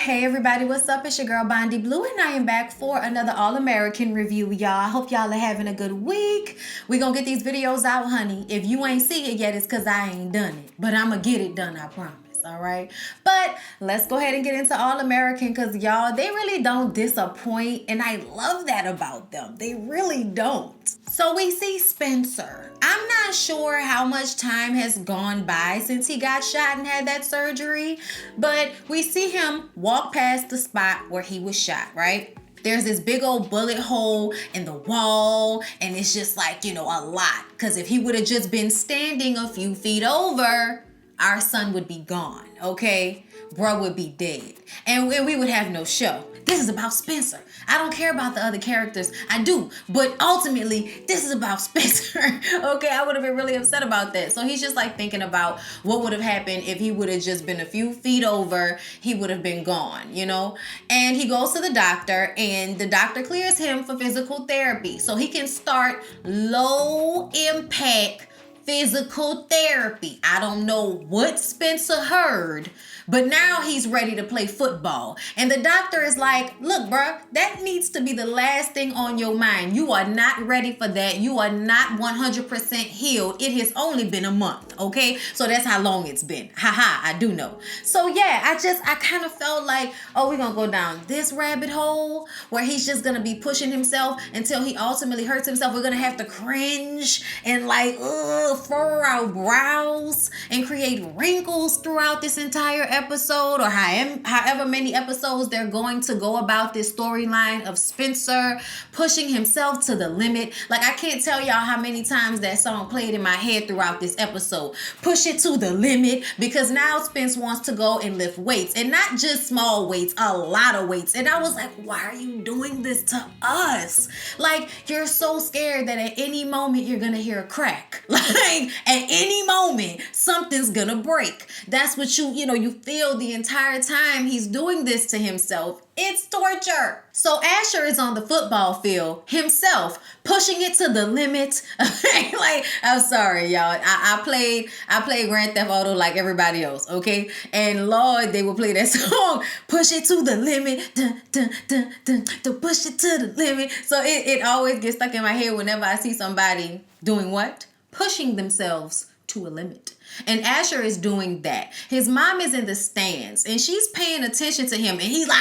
Hey everybody, what's up? It's your girl Bondy Blue and I am back for another All-American review, y'all. I hope y'all are having a good week. We gonna get these videos out, honey. If you ain't see it yet, it's cause I ain't done it. But I'ma get it done, I promise. All right, but let's go ahead and get into All-American because y'all, they really don't disappoint, and I love that about them. They really don't. So we see Spencer. I'm not sure how much time has gone by since he got shot and had that surgery, but we see him walk past the spot where he was shot, right? There's this big old bullet hole in the wall, and it's just like, a lot. Because if he would have just been standing a few feet over, our son would be gone, okay? Bro would be dead. And we would have no show. This is about Spencer. I don't care about the other characters. I do. But ultimately, this is about Spencer. Okay, I would have been really upset about that. So he's just like thinking about what would have happened if he would have just been a few feet over. He would have been gone, And he goes to the doctor, and the doctor clears him for physical therapy. So he can start low impact physical therapy. I don't know what Spencer heard, but now he's ready to play football. And the doctor is like, look, bruh, that needs to be the last thing on your mind. You are not ready for that. You are not 100% healed. It has only been a month, okay? So that's how long it's been. Haha, I do know. So yeah, I kind of felt like, oh, we're gonna go down this rabbit hole where he's just gonna be pushing himself until he ultimately hurts himself. We're gonna have to cringe and like, furrow our brows and create wrinkles throughout this entire episode, or however many episodes they're going to go about this storyline of Spencer pushing himself to the limit. Like, I can't tell y'all how many times that song played in my head throughout this episode. Push it to the limit, because now Spence wants to go and lift weights, and not just small weights, a lot of weights. And I was like, why are you doing this to us? Like, you're so scared that at any moment you're gonna hear a crack. Like, at any moment something's gonna break. That's what you feel the entire time he's doing this to himself. It's torture. So Asher is on the football field himself, pushing it to the limit. Like, I'm sorry, y'all. I played Grand Theft Auto like everybody else, okay? And Lord, they will play that song, push it to the limit, dun, dun, dun, dun, to push it to the limit. So it always gets stuck in my head whenever I see somebody doing what? Pushing themselves to a limit. And Asher is doing that. His mom is in the stands and she's paying attention to him, and he's like,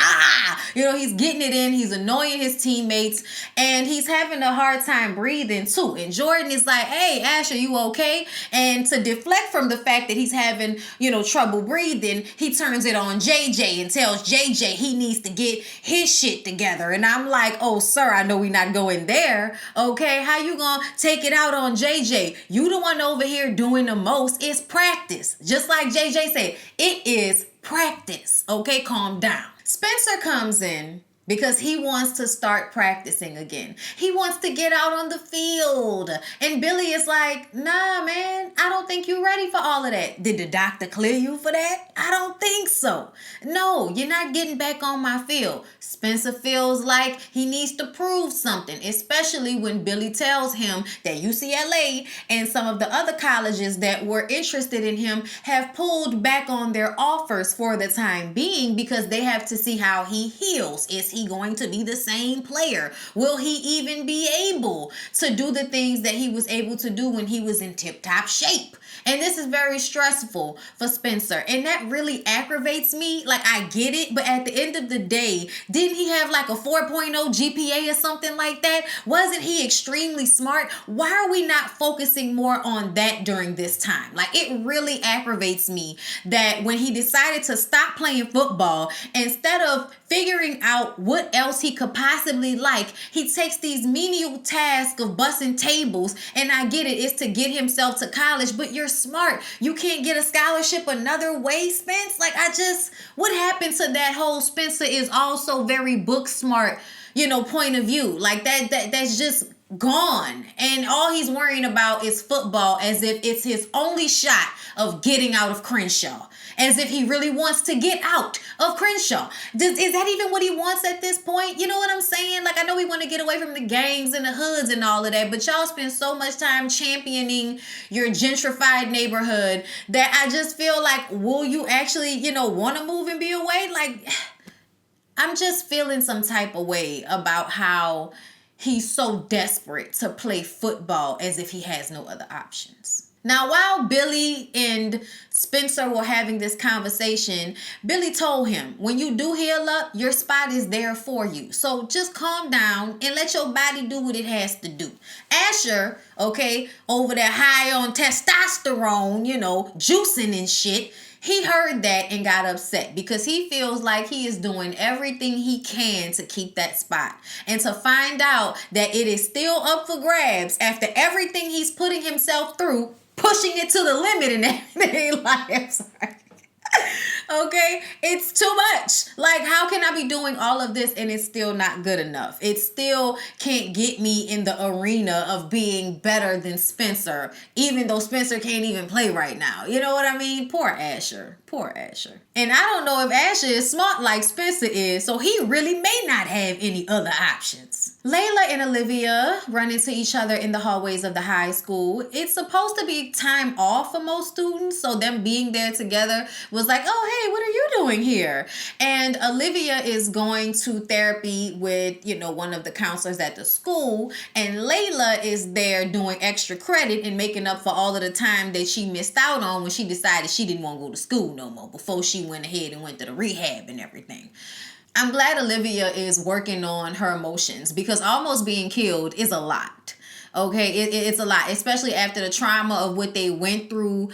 he's getting it in. He's annoying his teammates, and he's having a hard time breathing too. And Jordan is like, hey, Asher, you okay? And to deflect from the fact that he's having, trouble breathing, he turns it on JJ and tells JJ he needs to get his shit together. And I'm like, oh, sir, I know we're not going there. Okay, how you gonna take it out on JJ? You the one over here doing the most. It's practice. Just like JJ said, it is practice. Okay, calm down. Spencer comes in because he wants to start practicing again. He wants to get out on the field. And Billy is like, nah, man, I don't think you're ready for all of that. Did the doctor clear you for that? I don't think so. No, you're not getting back on my field. Spencer feels like he needs to prove something, especially when Billy tells him that UCLA and some of the other colleges that were interested in him have pulled back on their offers for the time being because they have to see how he heals. Is he going to be the same player? Will he even be able to do the things that he was able to do when he was in tip-top shape? And this is very stressful for Spencer. And that really aggravates me. Like, I get it, but at the end of the day, didn't he have like a 4.0 GPA or something like that? Wasn't he extremely smart? Why are we not focusing more on that during this time? Like, it really aggravates me that when he decided to stop playing football, instead of figuring out what else he could possibly like, he takes these menial tasks of bussing tables. And I get it, it's to get himself to college, but you're smart. You can't get a scholarship another way, Spence? Like, what happened to that whole Spencer is also very book smart, point of view? Like, that's just gone. And all he's worrying about is football, as if it's his only shot of getting out of Crenshaw. As if he really wants to get out of Crenshaw. Is that even what he wants at this point? You know what I'm saying? Like, I know we want to get away from the gangs and the hoods and all of that, but y'all spend so much time championing your gentrified neighborhood that I just feel like, will you actually, want to move and be away? Like, I'm just feeling some type of way about how he's so desperate to play football as if he has no other options. Now, while Billy and Spencer were having this conversation, Billy told him, when you do heal up, your spot is there for you. So just calm down and let your body do what it has to do. Asher, okay, over there high on testosterone, juicing and shit, he heard that and got upset because he feels like he is doing everything he can to keep that spot. And to find out that it is still up for grabs after everything he's putting himself through, pushing it to the limit and everything. Like, I'm sorry. Okay, it's too much. Like, how can I be doing all of this and it's still not good enough? It still can't get me in the arena of being better than Spencer, even though Spencer can't even play right now. You know what I mean? Poor Asher. Poor Asher. And I don't know if Asher is smart like Spencer is, so he really may not have any other options. Layla and Olivia run into each other in the hallways of the high school. It's supposed to be time off for most students, so them being there together was like, oh, hey, what are you doing here? And Olivia is going to therapy with, one of the counselors at the school, and Layla is there doing extra credit and making up for all of the time that she missed out on when she decided she didn't want to go to school no more before she went ahead and went to the rehab and everything. I'm glad Olivia is working on her emotions because almost being killed is a lot. Okay, it's a lot, especially after the trauma of what they went through,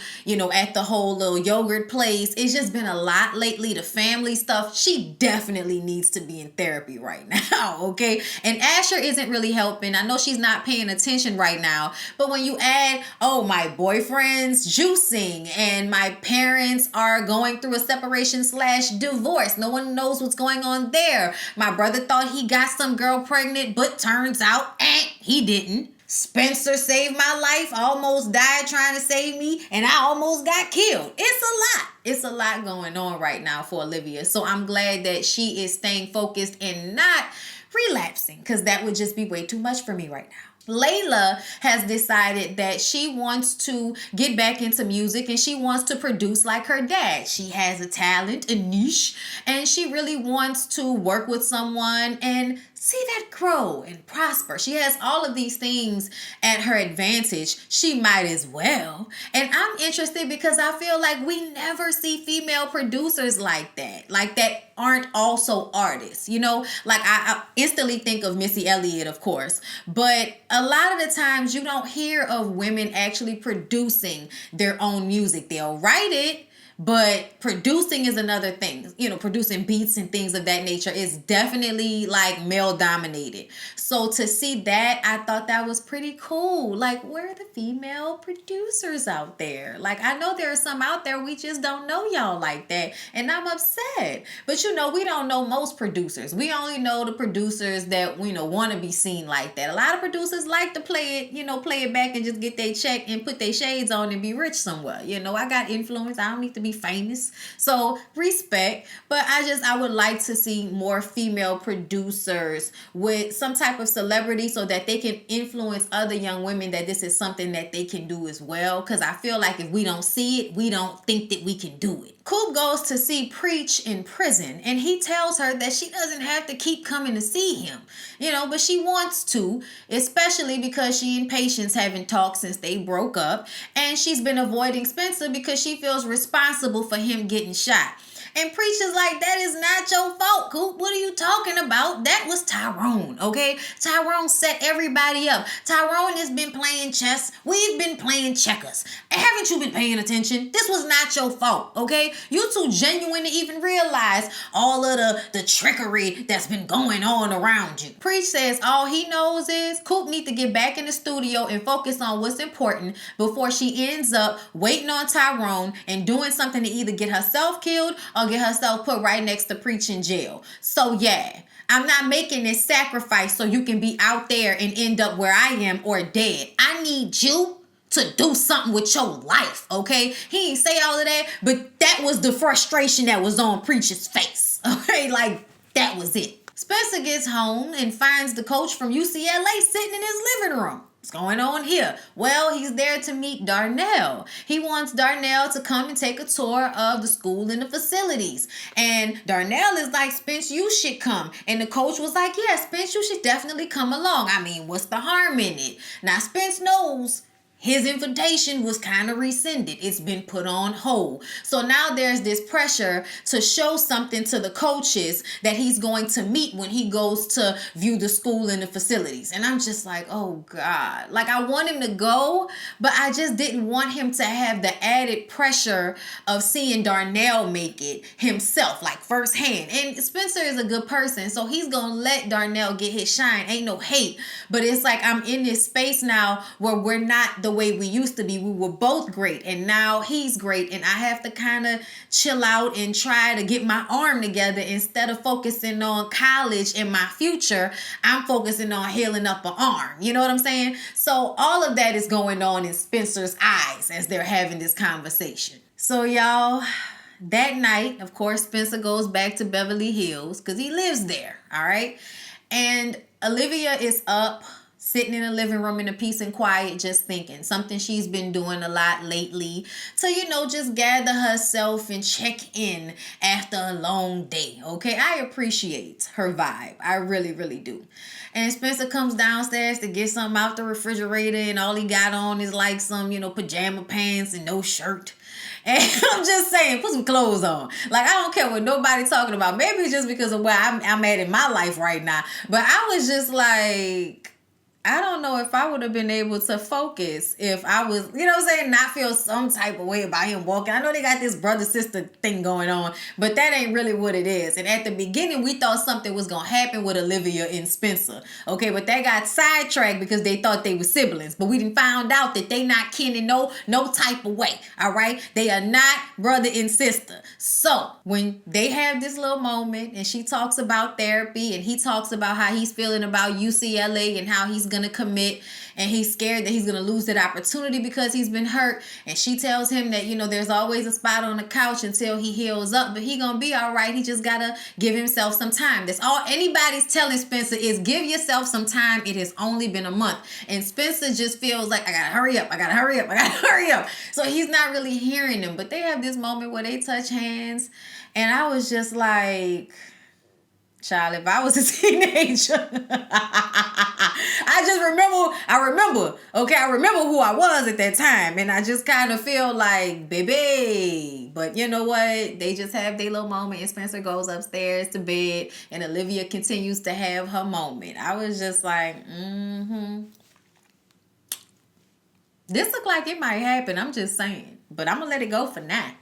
at the whole little yogurt place. It's just been a lot lately, the family stuff. She definitely needs to be in therapy right now, okay? And Asher isn't really helping. I know she's not paying attention right now, but when you add, my boyfriend's juicing and my parents are going through a separation/divorce. No one knows what's going on there. My brother thought he got some girl pregnant, but turns out, he didn't. Spencer saved my life, almost died trying to save me, and I almost got killed. It's a lot. It's a lot going on right now for Olivia. So I'm glad that she is staying focused and not relapsing, because that would just be way too much for me right now. Layla has decided that she wants to get back into music and she wants to produce like her dad. She has a talent, a niche, and she really wants to work with someone and see that grow and prosper. She has all of these things at her advantage. She might as well. And I'm interested because I feel like we never see female producers like that aren't also artists. Like I instantly think of Missy Elliott, of course, but a lot of the times you don't hear of women actually producing their own music. They'll write it, but producing is another thing. Producing beats and things of that nature is definitely like male dominated. So to see that, I thought that was pretty cool. Like, where are the female producers out there? Like, I know there are some out there, we just don't know y'all like that. And I'm upset. But we don't know most producers. We only know the producers that, want to be seen like that. A lot of producers like to play it back and just get their check and put their shades on and be rich somewhere. I got influence. I don't need to be famous. So respect, but I would like to see more female producers with some type of celebrity so that they can influence other young women that this is something that they can do as well. Because I feel like if we don't see it, we don't think that we can do it. Coop goes to see Preach in prison, and he tells her that she doesn't have to keep coming to see him, but she wants to, especially because she and Patience haven't talked since they broke up, and she's been avoiding Spencer because she feels responsible for him getting shot. And Preach is like, that is not your fault, Coop. What are you talking about? That was Tyrone, okay? Tyrone set everybody up. Tyrone has been playing chess. We've been playing checkers. Haven't you been paying attention? This was not your fault, okay? You too genuine to even realize all of the trickery that's been going on around you. Preach says all he knows is Coop need to get back in the studio and focus on what's important before she ends up waiting on Tyrone and doing something to either get herself killed or get herself put right next to Preach in jail. So yeah, I'm not making this sacrifice so you can be out there and end up where I am or dead. I need you to do something with your life, okay? He ain't say all of that, but that was the frustration that was on Preach's face, okay? Like, that was it. Spencer gets home and finds the coach from UCLA sitting in his living room. What's going on here? Well, he's there to meet Darnell. He wants Darnell to come and take a tour of the school and the facilities. And Darnell is like, Spence, you should come. And the coach was like, yeah, Spence, you should definitely come along. I mean, what's the harm in it? Now, Spence knows his invitation was kind of rescinded. It's been put on hold. So now there's this pressure to show something to the coaches that he's going to meet when he goes to view the school and the facilities. And I'm just like, oh God. Like, I want him to go, but I just didn't want him to have the added pressure of seeing Darnell make it himself, like firsthand. And Spencer is a good person, so he's going to let Darnell get his shine. Ain't no hate. But it's like I'm in this space now where we're not the way we used to be. We were both great, and now he's great, and I have to kind of chill out and try to get my arm together. Instead of focusing on college and my future, I'm focusing on healing up an arm. You know what I'm saying? So all of that is going on in Spencer's eyes as they're having this conversation. So y'all, that night, of course, Spencer goes back to Beverly Hills because he lives there. All right. And Olivia is up, sitting in the living room in a peace and quiet, just thinking. Something she's been doing a lot lately to, just gather herself and check in after a long day. Okay, I appreciate her vibe. I really, really do. And Spencer comes downstairs to get something out the refrigerator, and all he got on is like some, pajama pants and no shirt. And I'm just saying, put some clothes on. Like, I don't care what nobody's talking about. Maybe it's just because of where I'm at in my life right now. But I was just like, I don't know if I would have been able to focus if I was, not feel some type of way about him walking. I know they got this brother-sister thing going on, but that ain't really what it is. And at the beginning, we thought something was going to happen with Olivia and Spencer. Okay, but that got sidetracked because they thought they were siblings. But we done found out that they not kin in no type of way, all right? They are not brother and sister. So when they have this little moment and she talks about therapy and he talks about how he's feeling about UCLA and how he's going to commit, and he's scared that he's going to lose that opportunity because he's been hurt, and she tells him that there's always a spot on the couch until he heals up, but he gonna be all right. He just gotta give himself some time. That's all anybody's telling Spencer is give yourself some time. It has only been a month, and Spencer just feels like I gotta hurry up. So he's not really hearing them. But they have this moment where they touch hands, and I was just like, child, if I was a teenager, I remember who I was at that time. And I just kind of feel like, baby. But you know what? They just have their little moment, and Spencer goes upstairs to bed, and Olivia continues to have her moment. I was just like, This look like it might happen. I'm just saying. But I'm going to let it go for now.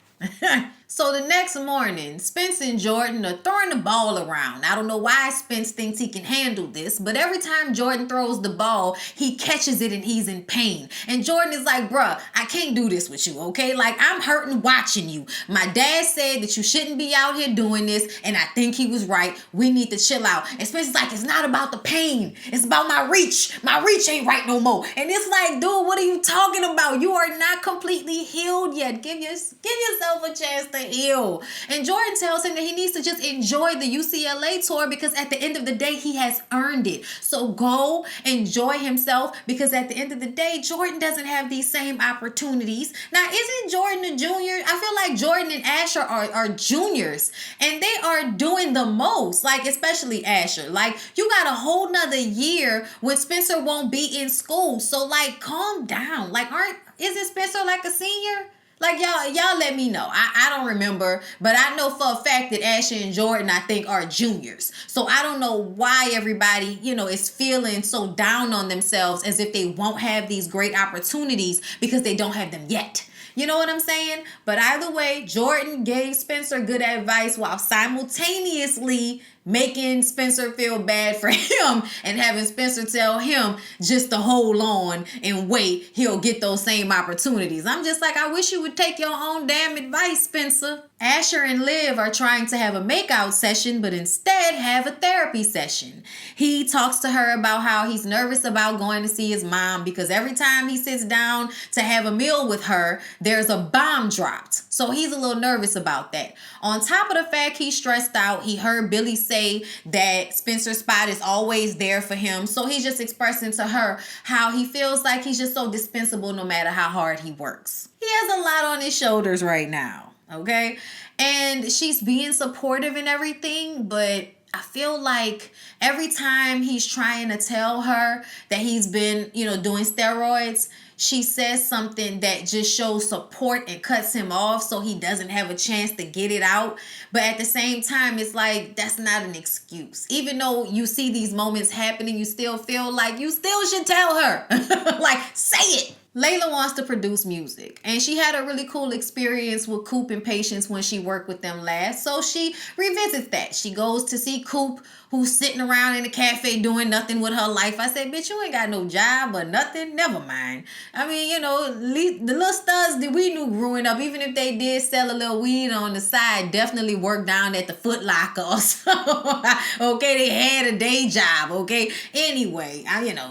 So the next morning, Spence and Jordan are throwing the ball around. I don't know why Spence thinks he can handle this, but every time Jordan throws the ball, he catches it and he's in pain. And Jordan is like, bruh, I can't do this with you, okay? Like, I'm hurting watching you. My dad said that you shouldn't be out here doing this, and I think he was right. We need to chill out. And Spence is like, it's not about the pain. It's about my reach. My reach ain't right no more. And it's like, dude, what are you talking about? You are not completely healed yet. Give yourself a chance to heal. And Jordan tells him that he needs to just enjoy the UCLA tour because at the end of the day, he has earned it. So go enjoy himself because at the end of the day, Jordan doesn't have these same opportunities. Now, isn't Jordan a junior? I feel like Jordan and Asher are juniors and they are doing the most, like especially Asher. Like, you got a whole nother year when Spencer won't be in school. So like, calm down. Like, isn't Spencer like a senior? Like, y'all let me know. I don't remember, but I know for a fact that Asher and Jordan, I think, are juniors. So I don't know why everybody, is feeling so down on themselves as if they won't have these great opportunities because they don't have them yet. You know what I'm saying? But either way, Jordan gave Spencer good advice while simultaneously making Spencer feel bad for him and having Spencer tell him just to hold on and wait. He'll get those same opportunities. I'm just like, I wish you would take your own damn advice, Spencer. Asher and Liv are trying to have a makeout session, but instead have a therapy session. He talks to her about how he's nervous about going to see his mom because every time he sits down to have a meal with her, there's a bomb dropped. So he's a little nervous about that. On top of the fact he's stressed out, he heard Billy say say that Spencer's spot is always there for him. So he's just expressing to her how he feels like he's just so dispensable no matter how hard he works. He has a lot on his shoulders right now, okay? And she's being supportive and everything, but I feel like every time he's trying to tell her that he's been, doing steroids, she says something that just shows support and cuts him off so he doesn't have a chance to get it out. But at the same time, it's like, that's not an excuse. Even though you see these moments happening, you still feel like you still should tell her. Like, say it. Layla wants to produce music, and she had a really cool experience with Coop and Patience when she worked with them last, so she revisits that. She goes to see Coop, who's sitting around in a cafe doing nothing with her life. I said, bitch, you ain't got no job or nothing. Never mind. I mean, the little studs that we knew growing up, even if they did sell a little weed on the side, definitely worked down at the Foot Locker or something. Okay, they had a day job, okay? Anyway,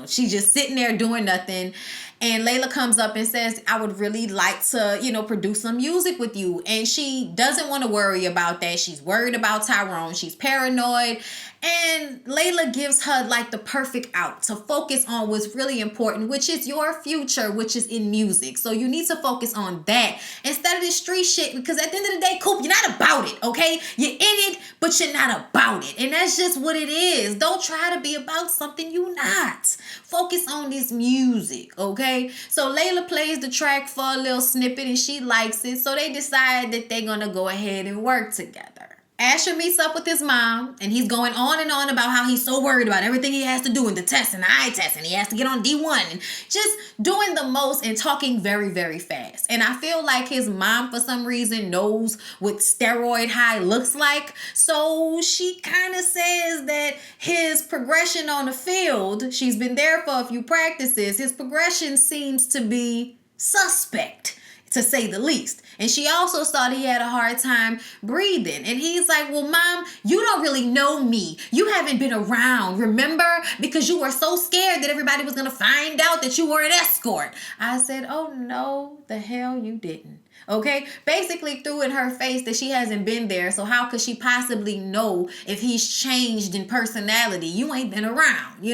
she's just sitting there doing nothing. And Layla comes up and says, I would really like to, produce some music with you. And she doesn't want to worry about that. She's worried about Tyrone. She's paranoid. And Layla gives her like the perfect out to focus on what's really important, which is your future, which is in music. So you need to focus on that instead of this street shit, because at the end of the day, Coop, you're not about it, okay? You're in it, but you're not about it. And that's just what it is. Don't try to be about something you're not. Focus on this music, okay? So Layla plays the track for a little snippet and she likes it. So they decide that they're going to go ahead and work together. Asher meets up with his mom, and he's going on and on about how he's so worried about everything he has to do in the test and the eye test, and he has to get on D1, and just doing the most and talking very, very fast. And I feel like his mom, for some reason, knows what steroid high looks like, so she kind of says that his progression on the field, she's been there for a few practices, his progression seems to be suspect, to say the least. And she also saw that he had a hard time breathing. And he's like, well, Mom, you don't really know me. You haven't been around, remember? Because you were so scared that everybody was going to find out that you were an escort. I said, oh, no, the hell you didn't. Okay, basically threw in her face that she hasn't been there. So how could she possibly know if he's changed in personality? You ain't been around,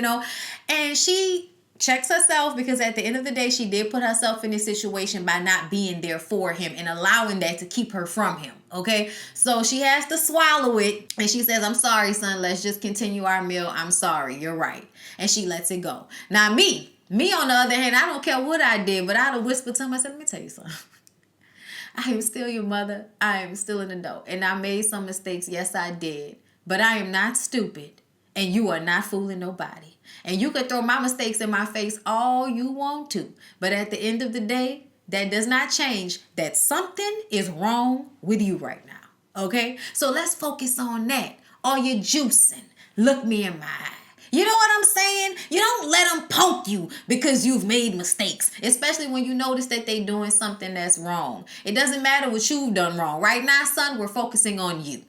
And she checks herself, because at the end of the day, she did put herself in this situation by not being there for him and allowing that to keep her from him. Okay, so she has to swallow it, and she says, I'm sorry, son, let's just continue our meal. I'm sorry, you're right. And she lets it go. Now me on the other hand, I don't care what I did, but I'd have whispered to him, I said, let me tell you something. I am still your mother. I am still an adult, and I made some mistakes. Yes, I did, but I am not stupid, and you are not fooling nobody. And you could throw my mistakes in my face all you want to. But at the end of the day, that does not change that something is wrong with you right now. Okay? So let's focus on that. All your juicing. Look me in my eye. You know what I'm saying? You don't let them poke you because you've made mistakes, especially when you notice that they're doing something that's wrong. It doesn't matter what you've done wrong. Right now, son, we're focusing on you.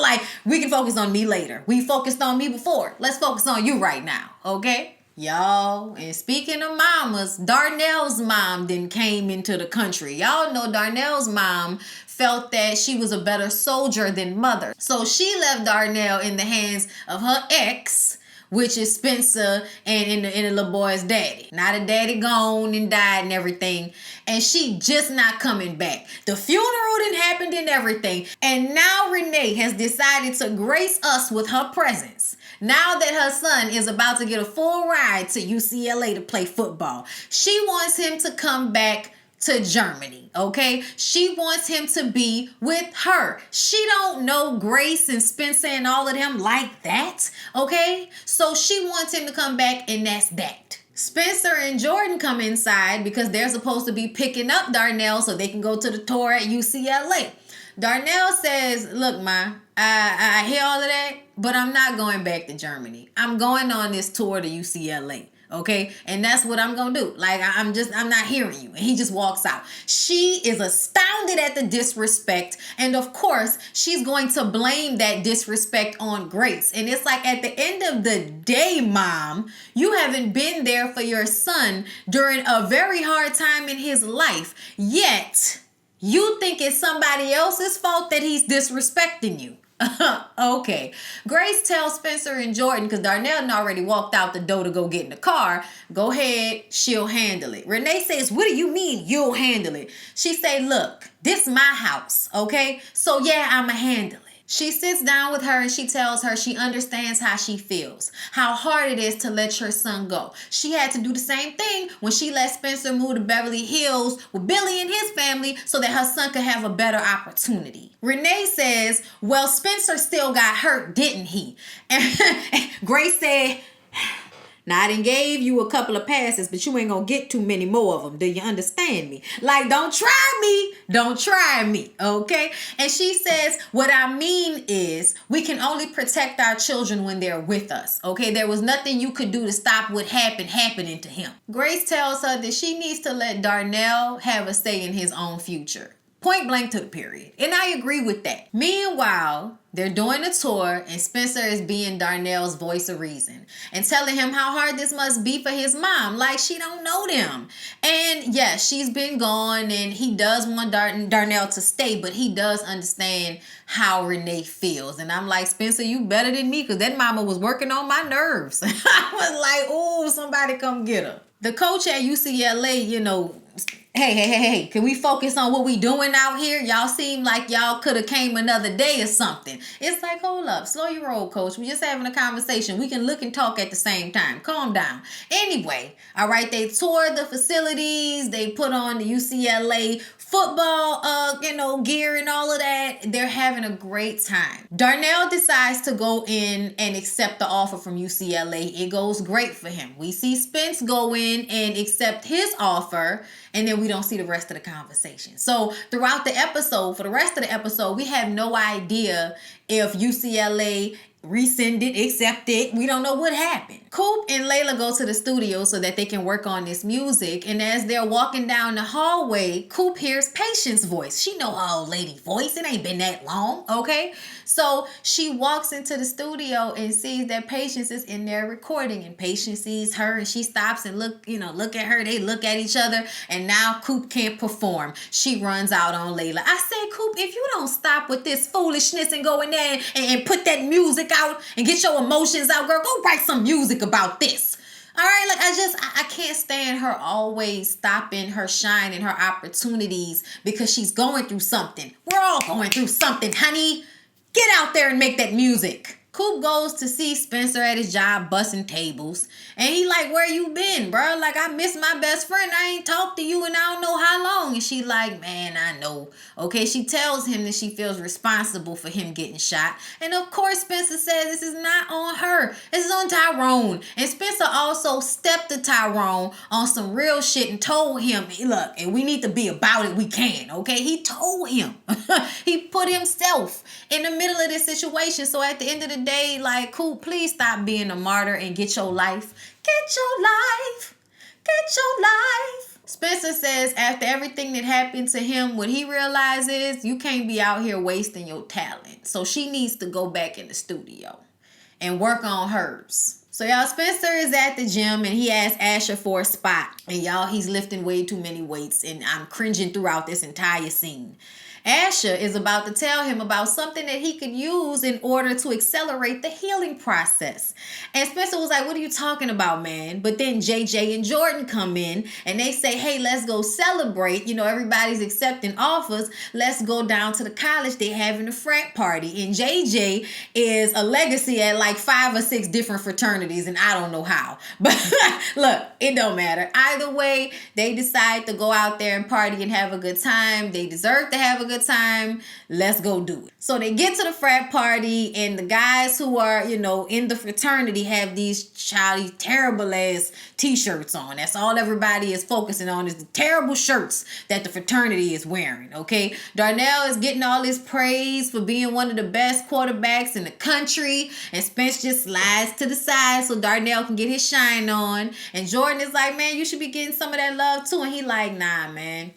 Like, we can focus on me later. We focused on me before. Let's focus on you right now, okay? Y'all, and speaking of mamas, Darnell's mom then came into the country. Y'all know Darnell's mom felt that she was a better soldier than mother. So she left Darnell in the hands of her ex, which is Spencer and the little boy's daddy. Now the daddy gone and died and everything. And she just not coming back. The funeral didn't happen and everything. And now Renee has decided to grace us with her presence. Now that her son is about to get a full ride to UCLA to play football, she wants him to come back to Germany, okay? She wants him to be with her. She don't know Grace and Spencer and all of them like that, okay? So she wants him to come back, and that's that. Spencer and Jordan come inside because they're supposed to be picking up Darnell so they can go to the tour at UCLA. Darnell says, look, Ma, I hear all of that, but I'm not going back to Germany. I'm going on this tour to UCLA. Okay, and that's what I'm gonna do. Like, I'm not hearing you. And he just walks out. She is astounded at the disrespect, and of course she's going to blame that disrespect on Grace. And it's like, at the end of the day, Mom, you haven't been there for your son during a very hard time in his life, yet you think it's somebody else's fault that he's disrespecting you. Okay. Grace tells Spencer and Jordan, because Darnell had already walked out the door to go get in the car, go ahead, she'll handle it. Renee says, what do you mean you'll handle it? She say, look, this my house, okay? So yeah, I'ma handle it. She sits down with her and she tells her she understands how she feels, how hard it is to let your son go. She had to do the same thing when she let Spencer move to Beverly Hills with Billy and his family so that her son could have a better opportunity. Renee says, well, Spencer still got hurt, didn't he? And Grace said, now, I done gave you a couple of passes, but you ain't gonna get too many more of them. Do you understand me? Like, don't try me. Don't try me, okay? And she says, what I mean is we can only protect our children when they're with us, okay? There was nothing you could do to stop what happening to him. Grace tells her that she needs to let Darnell have a say in his own future. Point blank to the period. And I agree with that. Meanwhile, they're doing a tour and Spencer is being Darnell's voice of reason and telling him how hard this must be for his mom. Like she don't know them. And yes, she's been gone and he does want Darnell to stay, but he does understand how Renee feels. And I'm like, Spencer, you better than me because that mama was working on my nerves. I was like, oh, somebody come get her. The coach at UCLA, hey, can we focus on what we doing out here? Y'all seem like y'all could have came another day or something. It's like, hold up, slow your roll, coach. We're just having a conversation. We can look and talk at the same time. Calm down. Anyway, all right, they toured the facilities. They put on the UCLA football, gear and all of that. They're having a great time. Darnell decides to go in and accept the offer from UCLA. It goes great for him. We see Spence go in and accept his offer, and then we don't see the rest of the conversation. So throughout the episode, for the rest of the episode, we have no idea if UCLA rescinded, accepted. We don't know what happened. Coop and Layla go to the studio so that they can work on this music. And as they're walking down the hallway, Coop hears Patience's voice. She know her old lady voice. It ain't been that long, okay? So she walks into the studio and sees that Patience is in there recording. And Patience sees her and she stops and look at her. They look at each other. And now Coop can't perform. She runs out on Layla. I say, Coop, if you don't stop with this foolishness and go in there and put that music out and get your emotions out, girl, go write some music about this. All right, like I can't stand her always stopping her shine and her opportunities because she's going through something. We're all going through something, honey. Get out there and make that music. Coop goes to see Spencer at his job bussing tables. And he like, where you been, bro? Like, I miss my best friend. I ain't talked to you in I don't know how long. And she like, man, I know. Okay, she tells him that she feels responsible for him getting shot. And of course, Spencer says this is not on her. This is on Tyrone. And Spencer also stepped to Tyrone on some real shit and told him, look, and we need to be about it, we can, okay? He told him. He put himself in the middle of this situation. So at the end of the day, like, Coop, please stop being a martyr and get your life. Get your life. Get your life. Spencer says after everything that happened to him, what he realizes, you can't be out here wasting your talent. So she needs to go back in the studio and work on hers. So y'all, Spencer is at the gym and he asks Asher for a spot. And y'all, he's lifting way too many weights and I'm cringing throughout this entire scene. Asher is about to tell him about something that he could use in order to accelerate the healing process. And Spencer was like, what are you talking about, man? But then JJ and Jordan come in and they say, hey, let's go celebrate. Everybody's accepting offers. Let's go down to the college. They're having a frat party. And JJ is a legacy at like 5 or 6 different fraternities. And I don't know how. But look, it don't matter. Either way, they decide to go out there and party and have a good time. They deserve to have a good time. Let's go do it. So they get to the frat party and the guys who are, in the fraternity have these terrible ass t-shirts on. That's all everybody is focusing on is the terrible shirts that the fraternity is wearing, okay? Darnell is getting all this praise for being one of the best quarterbacks in the country and Spence just slides to the side so Darnell can get his shine on. And Jordan is like, man, you should be getting some of that love too. And he like, nah, man.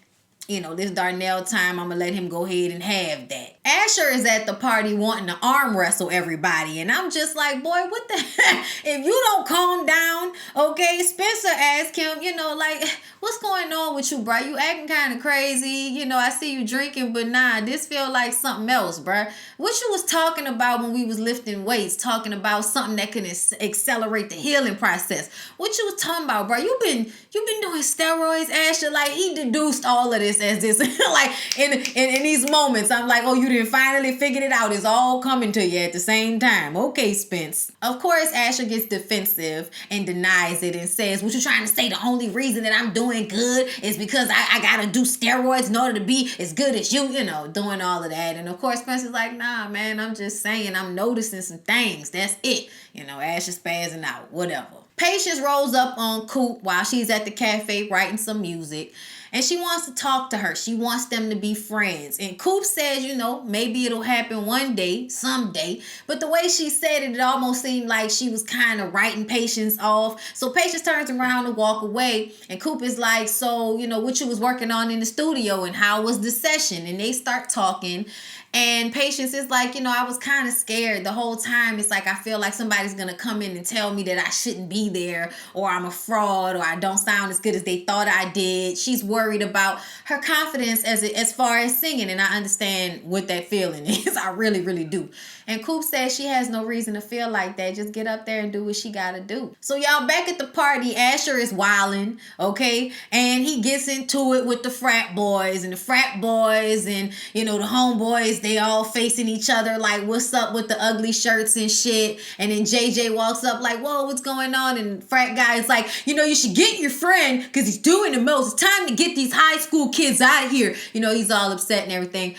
this Darnell time, I'm gonna let him go ahead and have that. Asher is at the party wanting to arm wrestle everybody, and I'm just like, boy, what the heck? If you don't calm down, okay? Spencer asked him, like, what's going on with you, bro? You acting kind of crazy. I see you drinking, but nah, this feel like something else, bro. What you was talking about when we was lifting weights, talking about something that can accelerate the healing process. What you was talking about, bro? You been doing steroids, Asher. Like, he deduced all of this as this, like, in these moments, I'm like, oh, you didn't finally figured it out. It's all coming to you at the same time. Okay, Spence. Of course, Asher gets defensive and denies it and says, what you trying to say? The only reason that I'm doing good is because I gotta do steroids in order to be as good as you, doing all of that. And of course, Spencer's like, nah, man, I'm just saying, I'm noticing some things. That's it. Asher spazzing out, whatever. Patience rolls up on Coop while she's at the cafe writing some music. And she wants to talk to her. She wants them to be friends. And Coop says, maybe it'll happen one day, someday. But the way she said it, it almost seemed like she was kind of writing Patience off. So Patience turns around and walk away. And Coop is like, so, what you was working on in the studio and how was the session? And they start talking. And Patience is like, I was kind of scared the whole time. It's like I feel like somebody's going to come in and tell me that I shouldn't be there, or I'm a fraud, or I don't sound as good as they thought I did. She's worried about her confidence as far as singing, and I understand what that feeling is. I really, really do. And Coop says she has no reason to feel like that. Just get up there and do what she got to do. So y'all, back at the party, Asher is wilding, okay? And he gets into it with the frat boys, and the frat boys and, the homeboys, they all facing each other like, what's up with the ugly shirts and shit. And then JJ walks up like, whoa, what's going on? And frat guy is like, you should get your friend because he's doing the most. It's time to get these high school kids out of here. He's all upset and everything.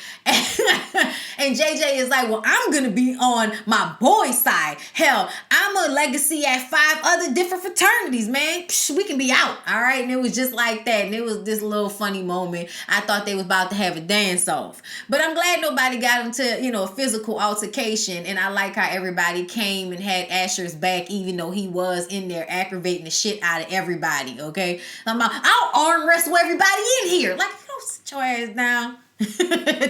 And JJ is like, well, I'm going to be on my boy side. Hell, I'm a legacy at 5 other different fraternities, man. Psh, we can be out, all right? And it was just like that. And it was this little funny moment. I thought they was about to have a dance off. But I'm glad nobody got into, a physical altercation. And I like how everybody came and had Asher's back, even though he was in there aggravating the shit out of everybody, okay? I'll arm wrestle everybody in here. Like, sit your ass down.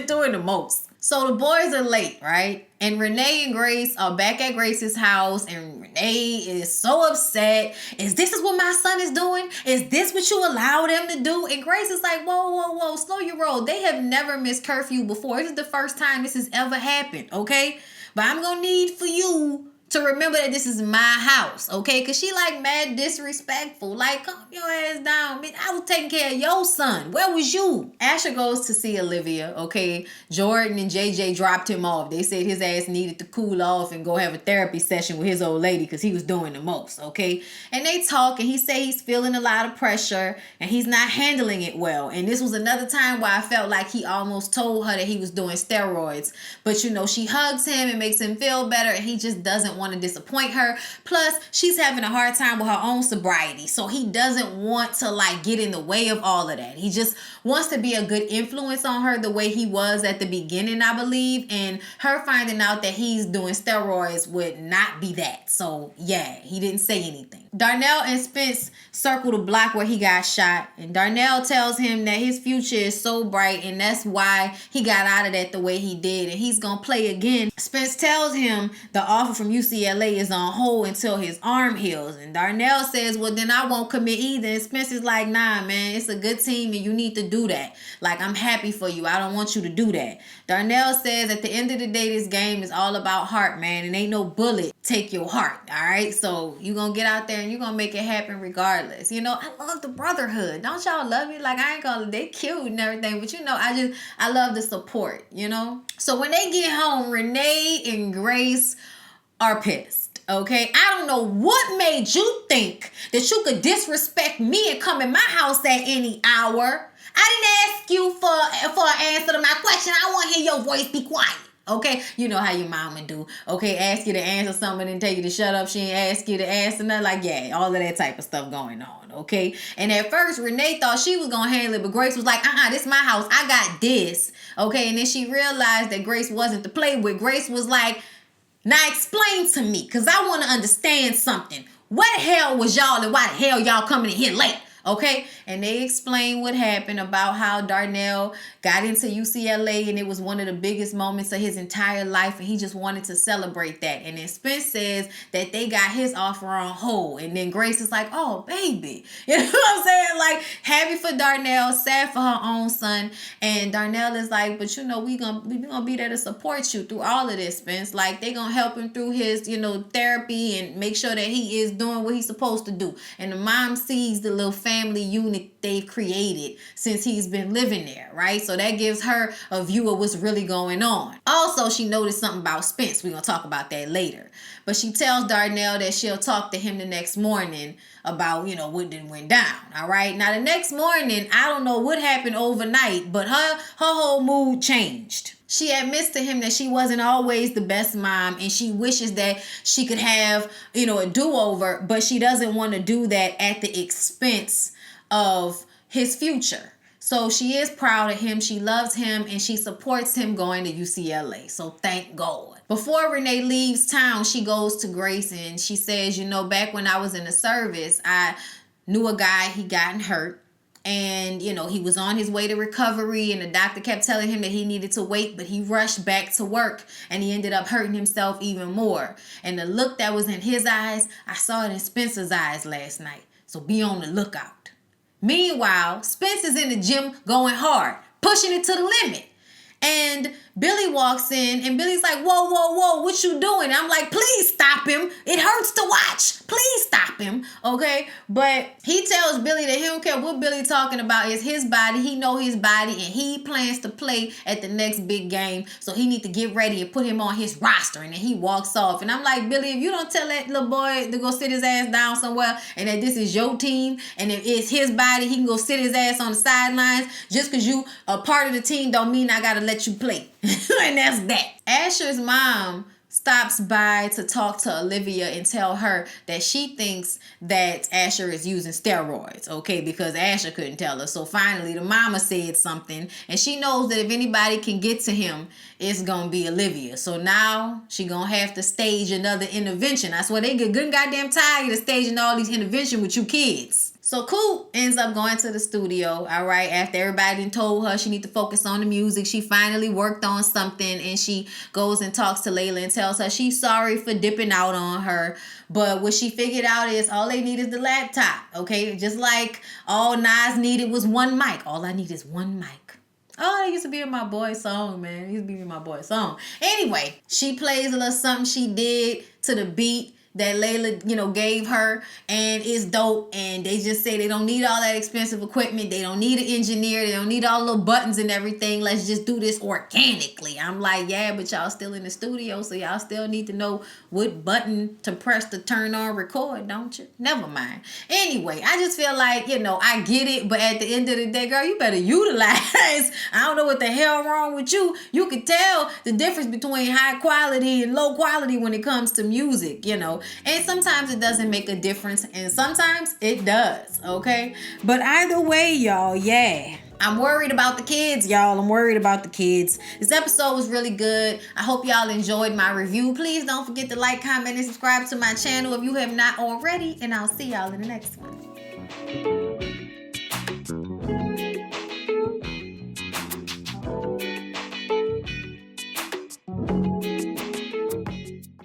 Doing the most. So the boys are late, right? And Renee and Grace are back at Grace's house, and Renee is so upset. Is this what my son is doing? Is this what you allow them to do? And Grace is like, whoa, slow your roll. They have never missed curfew before. This is the first time this has ever happened, okay? But I'm going to need for you to remember that this is my house, okay? Because she like mad disrespectful. Like, calm your ass down. Man, I was taking care of your son. Where was you? Asher goes to see Olivia, okay? Jordan and JJ dropped him off. They said his ass needed to cool off and go have a therapy session with his old lady because he was doing the most, okay? And they talk, and he say he's feeling a lot of pressure and he's not handling it well. And this was another time where I felt like he almost told her that he was doing steroids. But, she hugs him and makes him feel better, and he just doesn't want to disappoint her. Plus, she's having a hard time with her own sobriety, so he doesn't want to like get in the way of all of that. He just wants to be a good influence on her the way he was at the beginning, I believe, and her finding out that he's doing steroids would not be that. So yeah, he didn't say anything. Darnell and Spence circle the block where he got shot, and Darnell tells him that his future is so bright and that's why he got out of that the way he did, and he's gonna play again. Spence tells him the offer from UCLA is on hold until his arm heals, and Darnell says, well, then I won't commit either. And Spence is like, nah, man, it's a good team and you need to do that. Like, I'm happy for you. I don't want you to do that. Darnell says at the end of the day, this game is all about heart, man, and ain't no bullet take your heart, all right? So you gonna get out there and you're gonna make it happen regardless. I love the brotherhood. Don't y'all love me? Like, I ain't gonna, they cute and everything, but I love the support, So when they get home, Renee and Grace are pissed, okay? I don't know what made you think that you could disrespect me and come in my house at any hour. I didn't ask you for an answer to my question. I want to hear your voice. Be quiet. Okay, you know how your mama do. Okay, ask you to answer something and tell you to shut up. She ain't ask you to answer nothing. Like, yeah, all of that type of stuff going on. Okay, and at first Renee thought she was gonna handle it, but Grace was like, this my house. I got this. Okay, and then she realized that Grace wasn't to play with. Grace was like, now explain to me, because I want to understand something. Where the hell was y'all and why the hell y'all coming in here late? Okay, and they explain what happened about how Darnell got into UCLA and it was one of the biggest moments of his entire life and he just wanted to celebrate that. And then Spence says that they got his offer on hold. And then Grace is like, oh, baby. You know what I'm saying? Like, happy for Darnell, sad for her own son. And Darnell is like, but you know, we gonna be there to support you through all of this, Spence. Like, they gonna help him through his, you know, therapy and make sure that he is doing what he's supposed to do. And the mom sees the little family unit they've created since he's been living there, right? So that gives her a view of what's really going on. Also, she noticed something about Spence. We're going to talk about that later. But she tells Darnell that she'll talk to him the next morning about, you know, what then went down, all right? Now, the next morning, I don't know what happened overnight, but her whole mood changed. She admits to him that she wasn't always the best mom and she wishes that she could have, you know, a do-over, but she doesn't want to do that at the expense of his future. So she is proud of him, she loves him, and she supports him going to UCLA. So thank God. Before Renee leaves town, she goes to Grace and she says, you know, back when I was in the service, I knew a guy, he gotten hurt. And, you know, he was on his way to recovery and the doctor kept telling him that he needed to wait, but he rushed back to work and he ended up hurting himself even more. And the look that was in his eyes, I saw it in Spencer's eyes last night. So be on the lookout. Meanwhile, Spencer's in the gym going hard, pushing it to the limit. And Billy walks in and Billy's like, whoa, whoa, whoa, what you doing? And I'm like, please stop him. It hurts to watch. Please stop him. Okay. But he tells Billy that he don't care what Billy talking about. It's his body. He know his body and he plans to play at the next big game. So he need to get ready and put him on his roster. And then he walks off. And I'm like, Billy, if you don't tell that little boy to go sit his ass down somewhere and that this is your team and if it's his body, he can go sit his ass on the sidelines. Just because you a part of the team don't mean I got to let you play. And that's that. Asher's mom stops by to talk to Olivia and tell her that she thinks that Asher is using steroids, okay, because Asher couldn't tell her. So finally the mama said something and she knows that if anybody can get to him, it's gonna be Olivia. So now she gonna have to stage another intervention. That's why they get good and goddamn tired of staging all these interventions with you kids. So Coop ends up going to the studio, all right, after everybody done told her she need to focus on the music. She finally worked on something and she goes and talks to Layla and tells her she's sorry for dipping out on her. But what she figured out is all they need is the laptop, okay? Just like all Nas needed was one mic. All I need is one mic. Oh, that used to be in my boy's song, man. It used to be in my boy's song. Anyway, she plays a little something she did to the beat that Layla, you know, gave her, and it's dope. And they just say they don't need all that expensive equipment. They don't need an engineer. They don't need all the little buttons and everything. Let's just do this organically. I'm like, yeah, but y'all still in the studio, so y'all still need to know what button to press to turn on record, don't you? Never mind. Anyway, I just feel like, you know, I get it, but at the end of the day, girl, you better utilize. I don't know what the hell wrong with you. You could tell the difference between high quality and low quality when it comes to music, you know. And sometimes it doesn't make a difference, and sometimes it does, okay? But either way, y'all, yeah. I'm worried about the kids, y'all. I'm worried about the kids. This episode was really good. I hope y'all enjoyed my review. Please don't forget to like, comment, and subscribe to my channel if you have not already, and I'll see y'all in the next one.